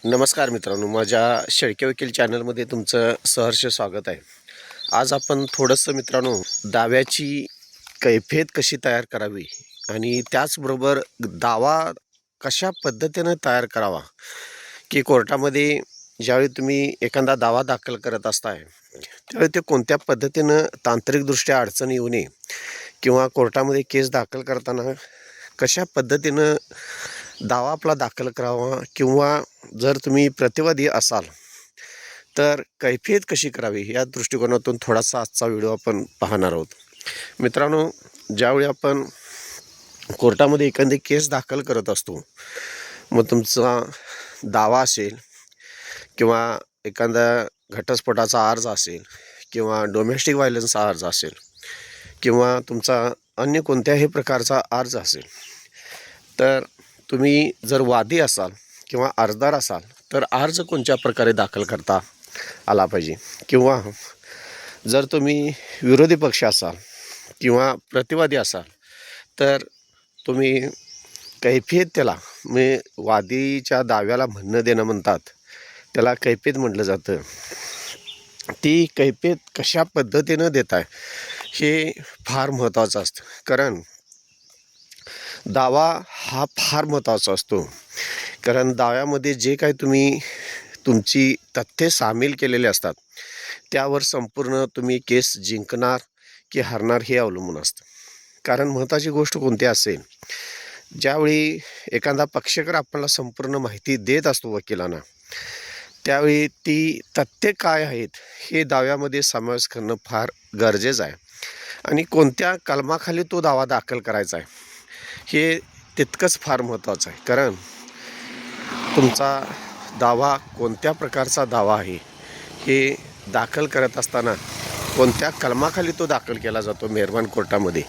नमस्कार मित्रांनो, माझ्या शेळके वकील चॅनलमध्ये तुमचं सहर्ष स्वागत आहे. आज आपण थोडंसं मित्रांनो दाव्याची कैफियत कशी तयार करावी आणि त्याचबरोबर दावा कशा पद्धतीनं तयार करावा, की कोर्टामध्ये ज्यावेळी तुम्ही एखादा दावा दाखल करत असताय त्यावेळी ते कोणत्या पद्धतीनं तांत्रिकदृष्ट्या अडचण येऊ नये किंवा कोर्टामध्ये केस दाखल करताना कशा पद्धतीनं दावा आपला दाखल करावा किंवा जर तुम्ही प्रतिवादी असाल तर कैफियत कशी करावी या दृष्टिकोनातून थोडासा आजचा व्हिडिओ आपण पाहणार आहोत. मित्रांनो, ज्यावेळी आपण कोर्टामध्ये एखादी केस दाखल करत असतो, मग तुमचा दावा असेल किंवा एखादा घटस्फोटाचा अर्ज असेल किंवा डोमेस्टिक व्हायलन्सचा अर्ज असेल किंवा तुमचा अन्य कोणत्याही प्रकारचा अर्ज असेल, तर तुम्ही जर वादी असाल किंवा अर्जदार असाल तर अर्ज कोणत्या प्रकारे दाखल करता आला पाहिजे, किंवा जर तुम्ही विरोधी पक्ष असाल किंवा प्रतिवादी असाल तर तुम्ही कैफियत त्याला वादीच्या दाव्याला म्हणणं देणं म्हणतात, त्याला कैफियत म्हटलं जातं. ती कैफियत कशा पद्धतीनं देताय हे फार महत्त्वाचं असतं, कारण दावा हा फार महत्त्वाचा असतो. कारण दाव्यामध्ये जे काही तुम्ही तुमची तथ्ये सामील केलेले असतात त्यावर संपूर्ण तुम्ही केस जिंकणार की हरणार हे अवलंबून असतं. कारण महत्त्वाची गोष्ट कोणती असेल, ज्यावेळी एखादा पक्षकार आपल्याला संपूर्ण माहिती देत असतो वकिलांना, त्यावेळी ती तथ्ये काय आहेत हे दाव्यामध्ये समावेश करणं फार गरजेचं आहे. आणि कोणत्या कलमाखाली तो दावा दाखल करायचा आहे हे तितकंच फार महत्त्वाचं आहे. कारण तुमचा दावा कोणत्या प्रकारचा दावा आहे हे दाखल करत असताना कोणत्या कलमाखाली तो दाखल केला जातो मेहरबान कोर्टामध्ये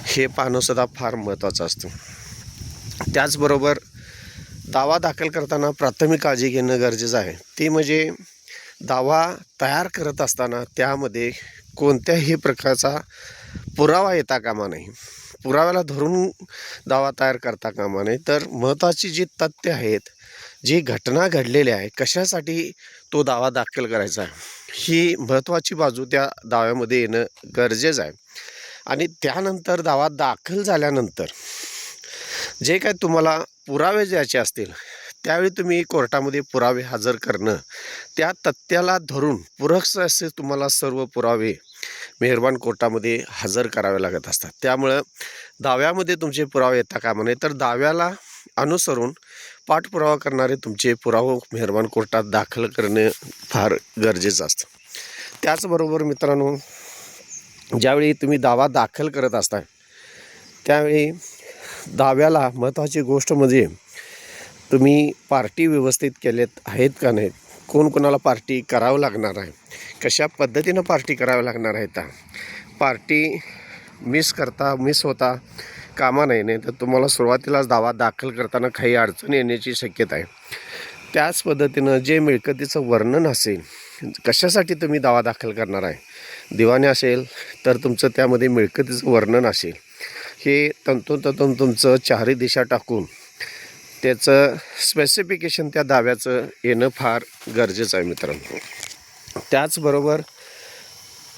हे पाहणंसुद्धा फार महत्त्वाचं असतं. त्याचबरोबर दावा दाखल करताना प्राथमिक काळजी घेणं गरजेचं आहे. ती म्हणजे दावा तयार करत असताना त्यामध्ये कोणत्याही प्रकारचा पुरावा येता कामा नये, पुराव्याला धरून दावा तयार करता कामा नये. तर महत्त्वाची जी तथ्य आहेत, जी घटना घडलेली आहे, कशासाठी तो दावा दाखल करायचा आहे, ही महत्त्वाची बाजू त्या दाव्यामध्ये येणं गरजेचं आहे. आणि त्यानंतर दावा दाखल झाल्यानंतर जे काय तुम्हाला पुरावे द्यायचे असतील त्यावेळी तुम्ही कोर्टामध्ये पुरावे हजर करणं, त्या तथ्याला धरून पूरक असे तुम्हाला सर्व पुरावे मेहरबान कोर्टामध्ये हजर करावे लागत असतात. त्यामुळं दाव्यामध्ये तुमचे पुरावे येता कामा नये, तर दाव्याला अनुसरून पाठपुरावा करणारे तुमचे पुरावे मेहरबान कोर्टात दाखल करणे फार गरजेचं असतं. त्याचबरोबर मित्रांनो, ज्यावेळी तुम्ही दावा दाखल करत असता त्यावेळी दाव्याला महत्त्वाची गोष्ट म्हणजे तुम्ही पार्टी व्यवस्थित केलेत आहेत का नाहीत, कोणाला पार्टी करावं लागणार आहे, कशा पद्धतीनं पार्टी करावं लागणार आहे. त्या पार्टी मिस होता कामा नाही तर तुम्हाला सुरुवातीलाच दावा दाखल करताना काही अडचण येण्याची शक्यता आहे. त्याच पद्धतीनं जे मिळकतीचं वर्णन असेल, कशासाठी तुम्ही दावा दाखल करणार आहे, दिवाणी असेल तर तुमचं त्यामध्ये मिळकतीचं वर्णन असेल, हे तंतोतंत तुमचं चारही दिशा टाकून त्याचं स्पेसिफिकेशन त्या दाव्याचं येणं फार गरजेचं आहे मित्रांनो. त्याचबरोबर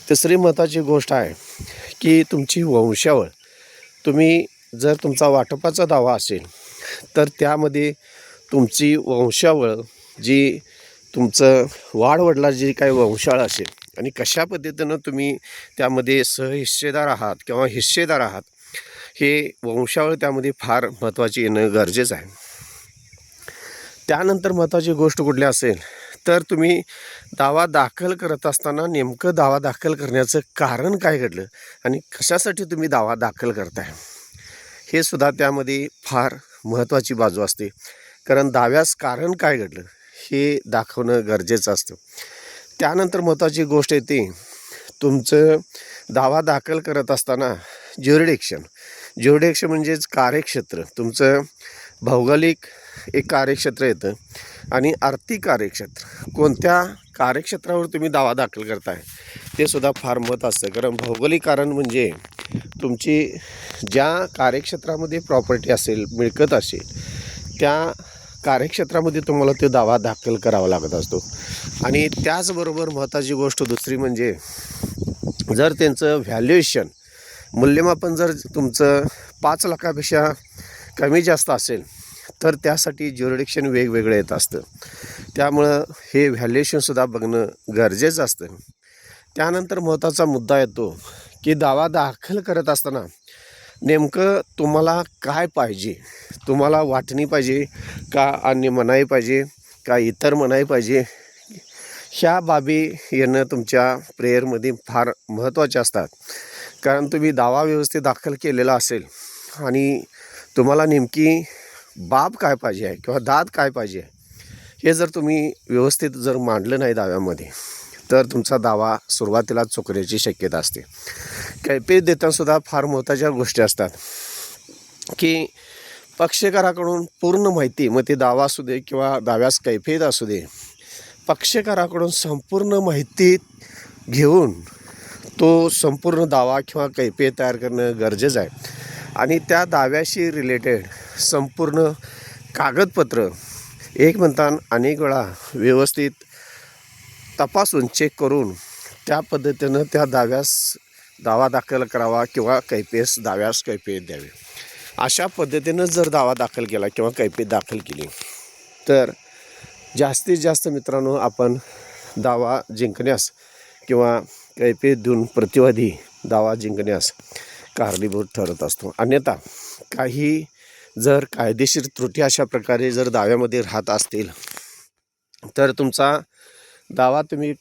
तिसरी महत्त्वाची गोष्ट आहे की तुमची वंशावळ. तुम्ही जर तुमचा वाटपाचा दावा असेल तर त्यामध्ये तुमची वंशावळ, जी तुमचं वाडवडिलाची जी काही वंशावळ असेल आणि कशा पद्धतीनं तुम्ही त्यामध्ये सहहिस्सेदार आहात किंवा हिस्सेदार आहात, हे वंशावळ त्यामध्ये फार महत्त्वाची येणं गरजेचं आहे. त्यानंतर महत्त्वाची गोष्ट कुठली असेल तर तुम्ही दावा दाखल करत असताना नेमकं दावा दाखल करण्याचं कारण काय घडलं आणि कशासाठी तुम्ही दावा दाखल करताय हे सुद्धा त्यामध्ये फार महत्त्वाची बाजू असते. कारण दाव्यास कारण काय घडलं हे दाखवणं गरजेचं असतं. त्यानंतर महत्त्वाची गोष्ट येते तुमचं दावा दाखल करत असताना ज्युरिडिक्शन म्हणजेच कार्यक्षेत्र. तुमचं भौगोलिक एक कार्यक्षेत्र येतं आणि आर्थिक कार्यक्षेत्र. कोणत्या कार्यक्षेत्रावर तुम्ही दावा दाखल करताय ते सुद्धा फार महत्त्वाचं असतं. कारण भौगोलिक कारण म्हणजे तुमची ज्या कार्यक्षेत्रामध्ये प्रॉपर्टी असेल, मिळकत असेल, त्या कार्यक्षेत्रामध्ये तुम्हाला तो दावा दाखल करावा लागत असतो. आणि त्याचबरोबर महत्त्वाची गोष्ट दुसरी म्हणजे जर त्यांचं व्हॅल्युएशन मूल्यमापन जर तुमचं 5 लाखापेक्षा कमी जास्त असेल तर त्यासाठी ज्युरिडिक्शन वेगवेगळं येत असतं. त्यामुळं हे व्हॅल्युएशनसुद्धा बघणं गरजेचं असतं. त्यानंतर महत्त्वाचा मुद्दा येतो की दावा दाखल करत असताना नेमकं तुम्हाला काय पाहिजे. तुम्हाला वाटणी पाहिजे का अन्य मनाई पाहिजे का इतर मनाई पाहिजे. ह्या बाबी येणं तुमच्या प्रेयरमध्ये फार महत्त्वाचे असतात. कारण तुम्ही दावा व्यवस्थित दाखल केलेला असेल आणि तुम्हाला नेमकी बाब काय पाहिजे आहे किंवा दाद काय पाहिजे आहे हे जर तुम्ही व्यवस्थित जर मांडलं नाही दाव्यामध्ये तर तुमचा दावा सुरुवातीला चुकण्याची शक्यता असते. कैफियत देतानासुद्धा फार महत्त्वाच्या गोष्टी असतात की पक्षकाराकडून पूर्ण माहिती, मग ते दावा असू दे किंवा दाव्यास कैफियत असू दे, पक्षकाराकडून संपूर्ण माहिती घेऊन तो संपूर्ण दावा किंवा कैफियत तयार करणं गरजेचं आहे. आणि त्या दाव्याशी रिलेटेड संपूर्ण कागदपत्र एक म्हणताना अनेक वेळा व्यवस्थित तपासून चेक करून त्या पद्धतीनं त्या दावा दाखल करावा किंवा दाव्यास कैफियत द्यावी. अशा पद्धतीनं जर दावा दाखल केला किंवा कैफियत दाखल केली तर जास्तीत जास्त मित्रांनो आपण दावा जिंकण्यास किंवा कैफियत देऊन प्रतिवादी दावा जिंकण्यास कारणीभूत ठरत असतो. अन्यथा काही जर कायदेशीर त्रुटी अशा प्रकारे जर दाव्यामध्ये राहत असतील तर तुमचा दावा तुम्ही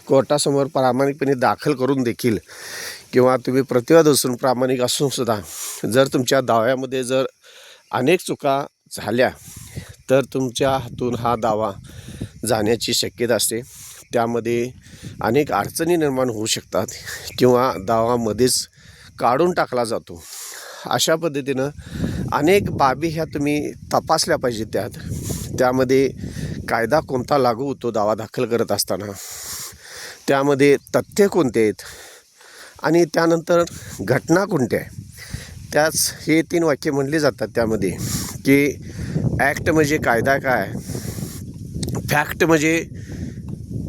कोर्टासमोर प्रामाणिकपणे दाखल करून देखील किंवा तुम्ही प्रतिवाद असून प्रामाणिक असूनसुद्धा जर तुमच्या दाव्यामध्ये जर अनेक चुका झाल्या तर तुमच्या हातून हा दावा जाण्याची शक्यता असते. त्यामध्ये अनेक अडचणी निर्माण होऊ शकतात किंवा दावामध्येच काढून टाकला जातो. अशा पद्धतीनं अनेक बाबी ह्या तुम्ही तपासल्या पाहिजेत. त्यामध्ये कायदा कोणता लागू होतो दावा दाखल करत असताना, त्यामध्ये तथ्य कोणते आहेत आणि त्यानंतर घटना कोणत्या आहे. त्याच हे 3 वाक्य म्हणली जातात त्यामध्ये की ॲक्ट म्हणजे कायदा काय, फॅक्ट म्हणजे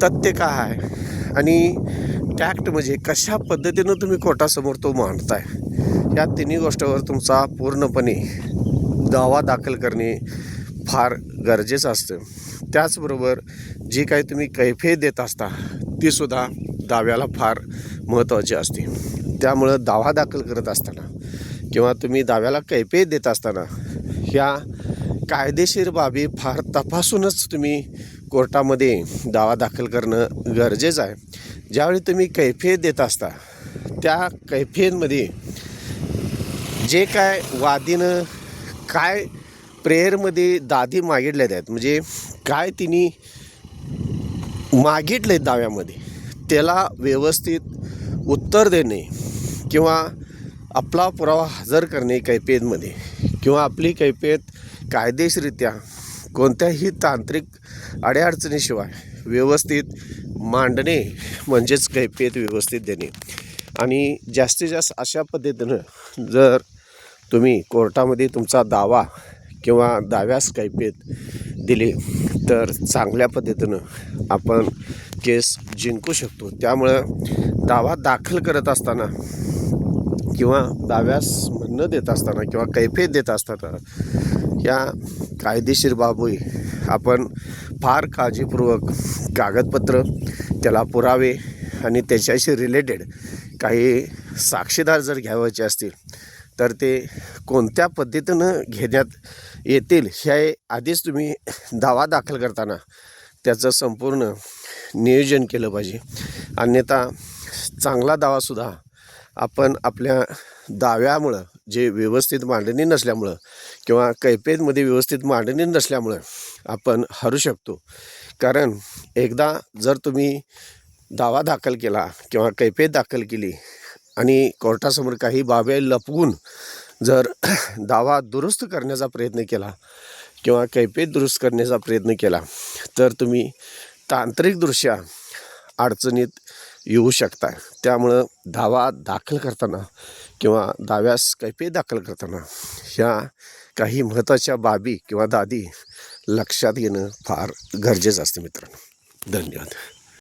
तथ्य काय आहे आणि टॅक्ट म्हणजे कशा पद्धतीनं तुम्ही कोर्टासमोर तो मांडताय. या तिन्ही गोष्टीवर तुमचा पूर्णपणे दावा दाखल करणे फार गरजेचं असतं. त्याचबरोबर जी काही तुम्ही कैफियत देत असता तीसुद्धा दाव्याला फार महत्त्वाची असते. त्यामुळं दावा दाखल करत असताना किंवा तुम्ही दाव्याला कैफियत देत असताना ह्या कायदेशीर बाबी फार तपासूनच तुम्ही कोर्टामध्ये दावा दाखल करणं गरजेचं आहे. ज्यावेळी तुम्ही कैफियत देत असता त्या कैफियतमध्ये जे काय वादीनं काय प्रेयरमध्ये दादी मागितल्या आहेत म्हणजे काय तिने मागितले दाव्यामध्ये त्याला व्यवस्थित उत्तर देणे किंवा आपला पुरावा हजर करणे कैफियतमध्ये किंवा आपली कैफियत कायदेशीररित्या कोणत्याही तांत्रिक अडीअडचणीशिवाय व्यवस्थित मांडणे म्हणजेच कैफियत व्यवस्थित देणे. आणि जास्तीत जास्त अशा पद्धतीनं जर तुम्ही कोर्टामध्ये तुमचा दावा किंवा दाव्यास कैफियत दिली तर चांगल्या पद्धतीनं आपण केस जिंकू शकतो. त्यामुळं दावा दाखल करत असताना किंवा दाव्यास म्हणणं देत असताना किंवा कैफियत देत असताना या कायदेशीर बाबी आपण फार काळजीपूर्वक कागदपत्र, त्याला पुरावे आणि त्याच्याशी रिलेटेड काही साक्षीदार जर घ्यावायचे असतील तर ते कोणत्या पद्धतीनं घेण्यात येतील हे आधीच तुम्ही दावा दाखल करताना त्याचं संपूर्ण नियोजन केलं पाहिजे. अन्यथा चांगला दावासुद्धा आपण आपल्या दाव्यामुळं जे व्यवस्थित मांडणी नसल्यामुळं किंवा कैफियतमध्ये व्यवस्थित मांडणी नसल्यामुळं आपण हरू शकतो. कारण एकदा जर तुम्ही दावा दाखल केला किंवा कैफियत दाखल केली आणि कोर्टासमोर काही बाबी लपवून जर दावा दुरुस्त करण्याचा प्रयत्न केला किंवा कैफियत दुरुस्त करण्याचा प्रयत्न केला तर तुम्ही तांत्रिकदृष्ट्या अडचणीत येऊ शकता. त्यामुळं दावा दाखल करताना किंवा दाव्यास कैफियत दाखल करताना ह्या काही महत्त्वाच्या बाबी किंवा दादी लक्षात घेणं फार गरजेचं असतं मित्रांनो. धन्यवाद.